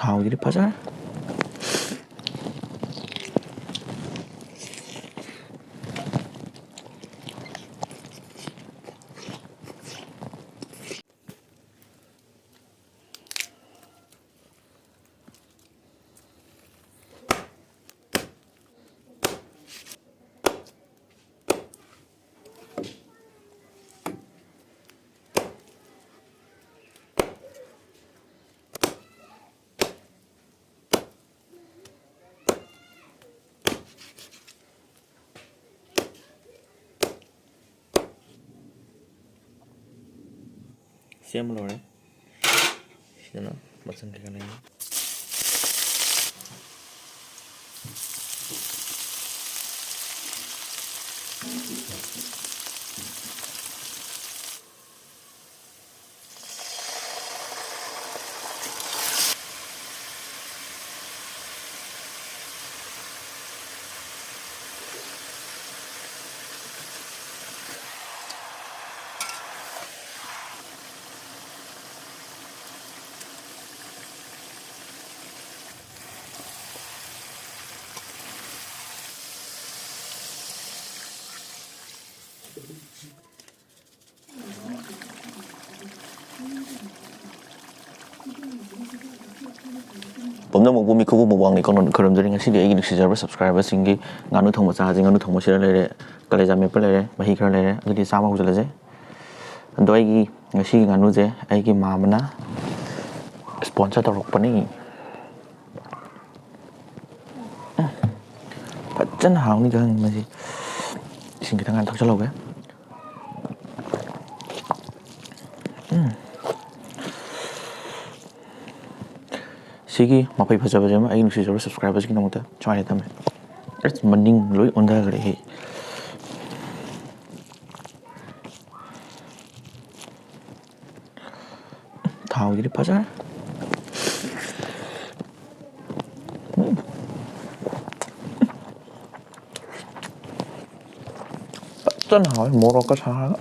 ꯊꯥꯎꯁꯤꯗꯤ ꯐꯖꯔꯦ. Same lore. Sino macam kaya ni. ꯄꯨꯝꯅꯃꯛꯄꯨ ꯃꯤꯈꯨꯕꯨ ꯃꯋꯥꯡꯅꯤ ꯈꯨꯔꯨꯝꯖꯔꯤ. ꯉꯁꯤꯗꯤ ꯑꯩꯒꯤ ꯅꯨꯡꯁꯤꯖꯔꯕ ꯁꯕꯁꯀ꯭ꯔꯥꯏꯕꯔꯁꯤꯡꯒꯤ ꯉꯥꯅꯨ ꯊꯣꯡꯕ ꯆꯥꯁꯦ. ꯉꯥꯅꯨ ꯊꯣꯡꯕ ꯁꯤꯗ ꯂꯩꯔꯦ, ꯀꯂꯦꯖꯥ ꯃꯦꯠꯄ ꯂꯩꯔꯦ, ꯃꯍꯤ ꯈꯔ ꯂꯩꯔꯦ. ꯑꯗꯨꯗꯤ ꯆꯥꯕ ꯍꯧꯖꯤꯜꯂꯁꯦ. ꯑꯗꯣ ꯑꯩꯒꯤ ꯉꯁꯤꯒꯤ ꯉꯥꯅꯨꯁꯦ ꯑꯩꯒꯤ ꯃꯥꯃꯅ ꯁ꯭ꯄꯣꯟꯁꯔ ꯇꯧꯔꯛꯄꯅꯤ. ꯐꯖꯅ ꯍꯥꯎꯅꯤ ꯈꯪꯉꯤ ꯃꯁꯤ. ꯏꯁꯤꯡ ꯈꯤꯇꯪ ꯍꯥꯟꯅ ꯊꯛꯆꯜꯍꯧꯒꯦ. ꯁꯤꯒꯤ ꯃꯐꯩ ꯐꯖꯕꯁꯦ ꯑꯃ ꯑꯩꯒꯤ ꯅꯨꯡꯁꯤꯖꯔꯕ ꯁꯕꯁꯀ꯭ꯔꯥꯏꯕꯔꯁꯤꯒꯤꯗꯃꯛꯇ ꯁꯨꯃꯥꯏꯅ ꯊꯝꯃꯦ. ꯑꯁ ꯃꯅꯤꯡ ꯂꯣꯏ ꯑꯣꯟꯊꯈ꯭ꯔꯦ. ꯊꯥꯎꯁꯤꯗꯤ ꯐꯖꯔꯦ. ꯐꯖꯅ ꯍꯥꯎꯋꯦ ꯃꯣꯔꯣꯛꯀ ꯁꯥꯔꯒ.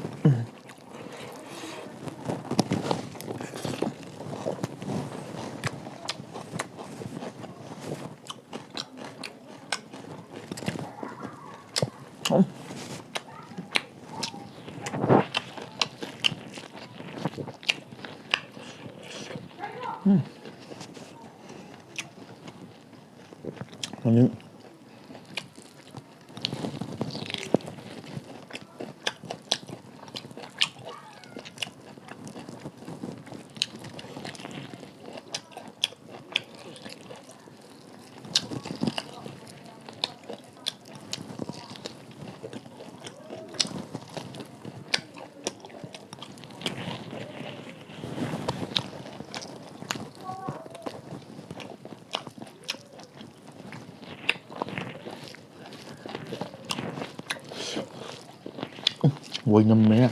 오이남매야.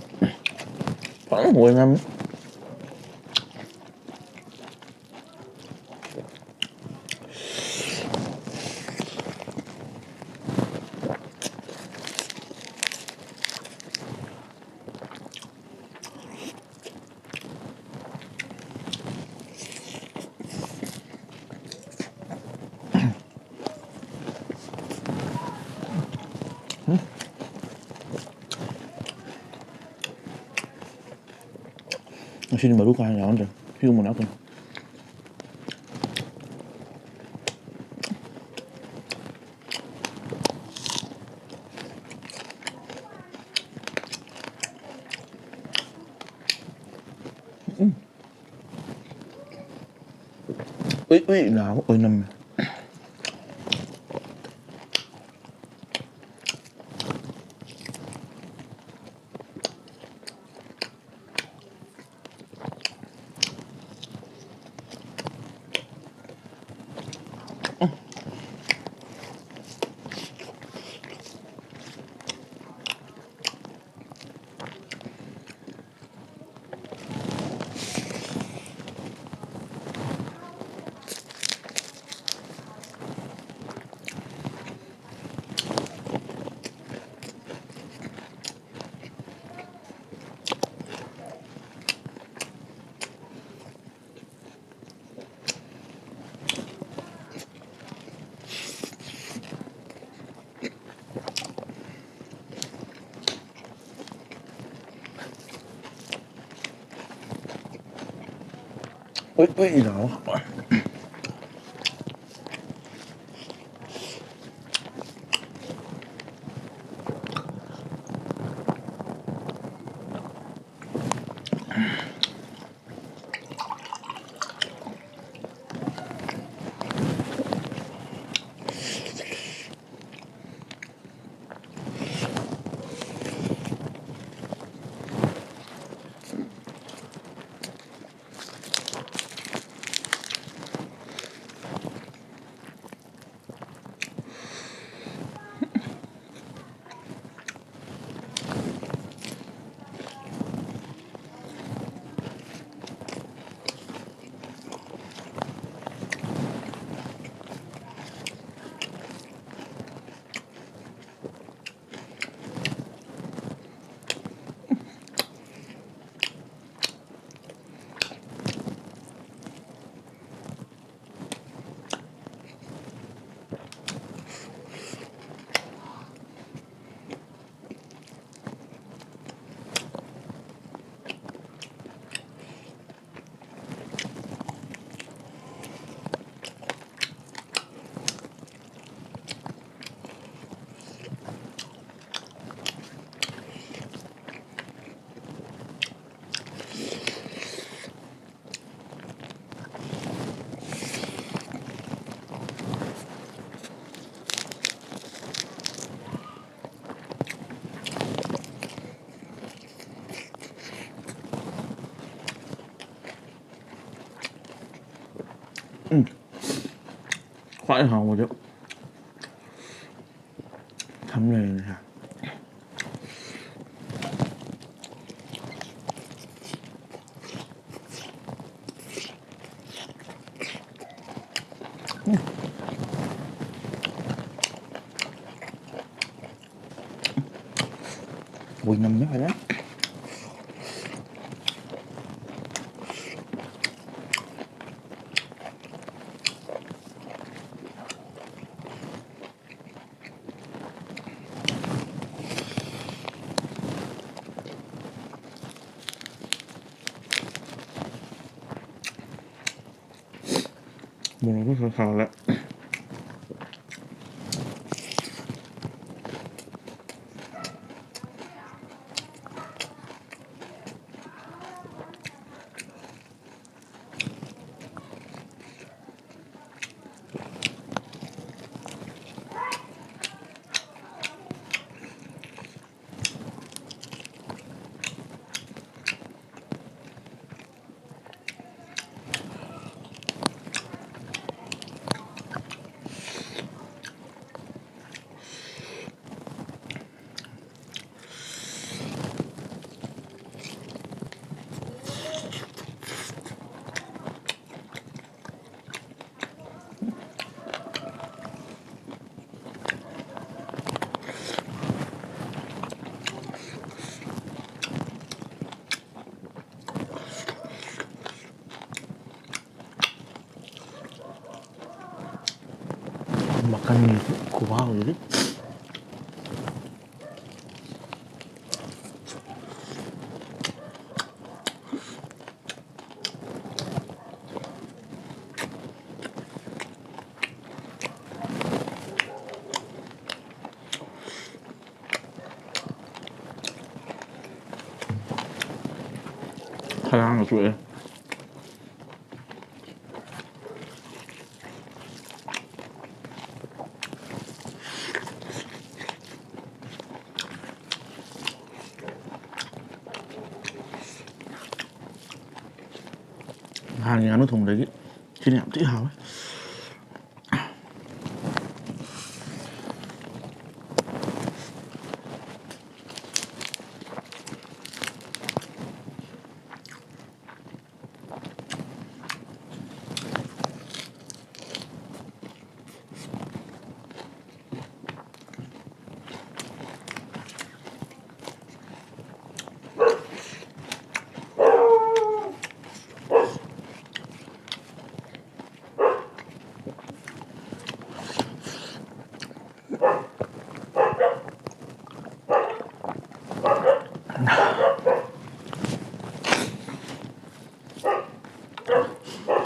오이남. Sini baru kan ya udah. View mau apa? Ui, nào, ôi nằm. ui đó. Khoai hồng rồi chứ. Thấm lên này. Ui nằm nhất rồi đó. Bunu da sağla. Makan mie kurang jadi. Kaya nga eh. Hàng nhà nó thùng đấy chứ em tự hào ấy.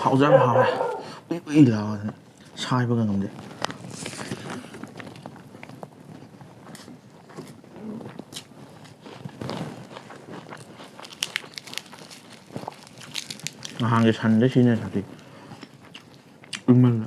하우자 ꯌꯥꯝ ꯍꯥꯎꯋꯦ ꯎꯏ ꯎꯏ ꯂꯥꯎꯗꯅ ꯁꯥꯏꯕꯒ ꯉꯝꯗꯦ ꯅꯍꯥꯟꯒꯤ ꯁꯟꯗ ꯁꯤꯖꯤꯟꯅꯔꯗꯤ ꯎꯏꯃꯜꯂ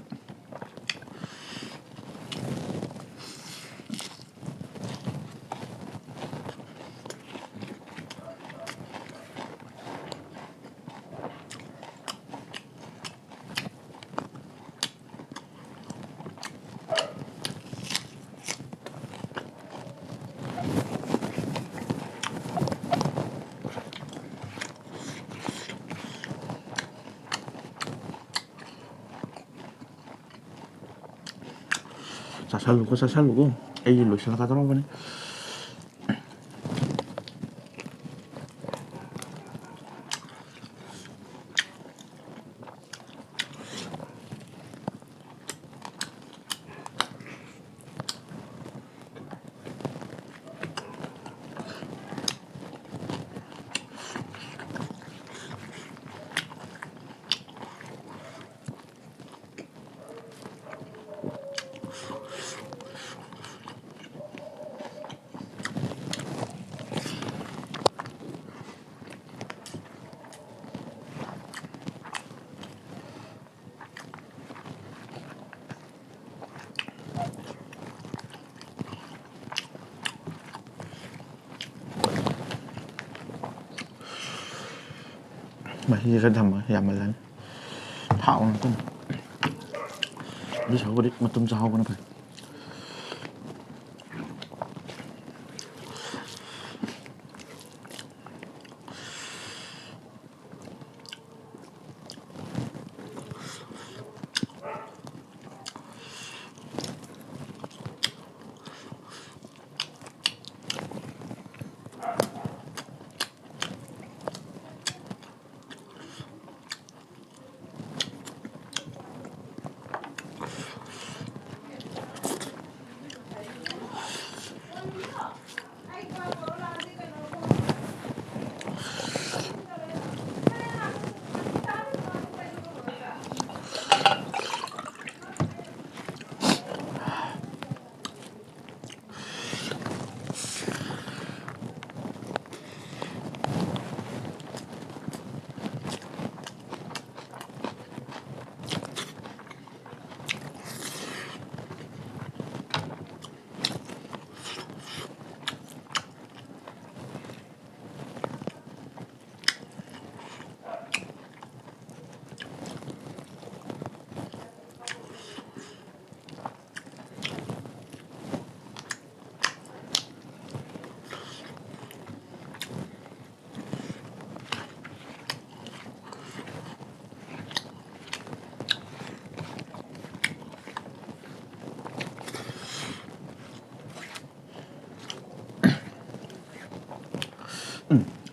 ꯆꯥꯁꯜꯂꯨꯀꯣ ꯑꯩꯒꯤ ꯂꯣꯏꯁꯤꯜꯂꯛꯀꯗꯧꯔꯕꯅꯤ ꯃꯍꯤꯁꯦ ꯈꯔ ꯊꯝꯃꯒ ꯌꯥꯝꯃꯜꯂꯅꯤ ꯊꯥꯎ ꯉꯥꯛꯇꯅꯤ ꯑꯗꯨ ꯁꯔꯨꯛꯄꯨꯗꯤ ꯃꯇꯨꯝ ꯆꯥꯍꯧꯕꯅ ꯐꯩ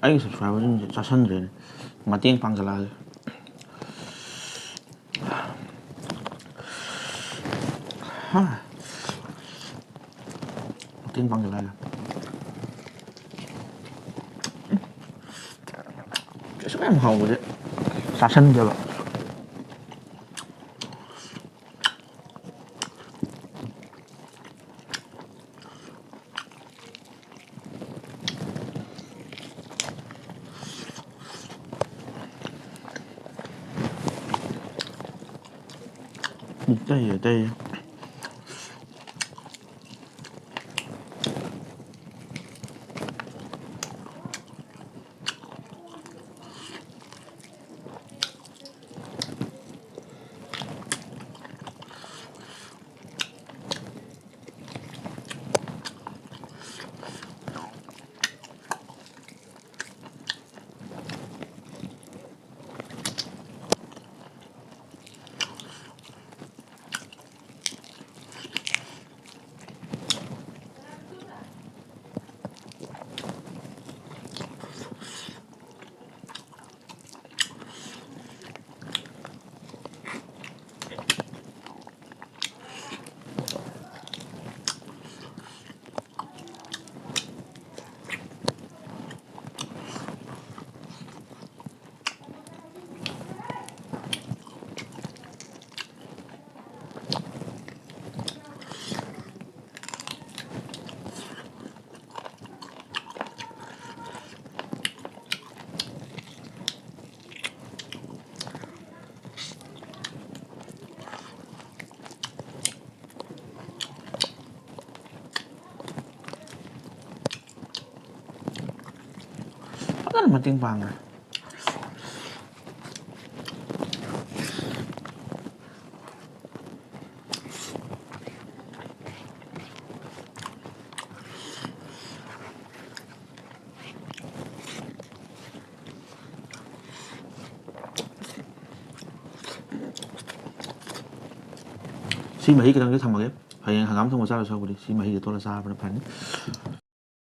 ꯑꯩꯒꯤ ꯁꯕꯁꯀ꯭ꯔꯥꯏꯕꯔꯁꯤꯡꯁꯦ ꯆꯥꯁꯟꯗ꯭ꯔꯦꯅꯦ ꯃꯇꯦꯡ ꯄꯥꯡꯁꯤꯜꯂꯛꯑꯒꯦ ꯃꯇꯦꯡ ꯄꯥꯡꯁꯤꯜꯂꯛꯑꯒꯦ ꯀꯩꯁꯨ ꯌꯥꯝ ꯍꯥꯎꯕꯁꯦ ꯆꯥꯁꯟꯗꯦꯕ ꯇꯩꯌꯦ ꯃꯇꯦꯡ ꯄꯥꯡꯈ꯭ꯔꯦ ꯁꯤ ꯃꯍꯤ ꯈꯤꯇꯪꯗꯤ ꯊꯝꯃꯒꯦ ꯍꯌꯦꯡ ꯍꯪꯒꯥꯝ ꯊꯣꯡꯕ ꯆꯥꯕ ꯁꯔꯨꯛꯄꯨꯗꯤ ꯁꯤ ꯃꯍꯤꯁꯦ ꯇꯣꯠꯂ ꯆꯥꯕꯅ ꯐꯅꯤ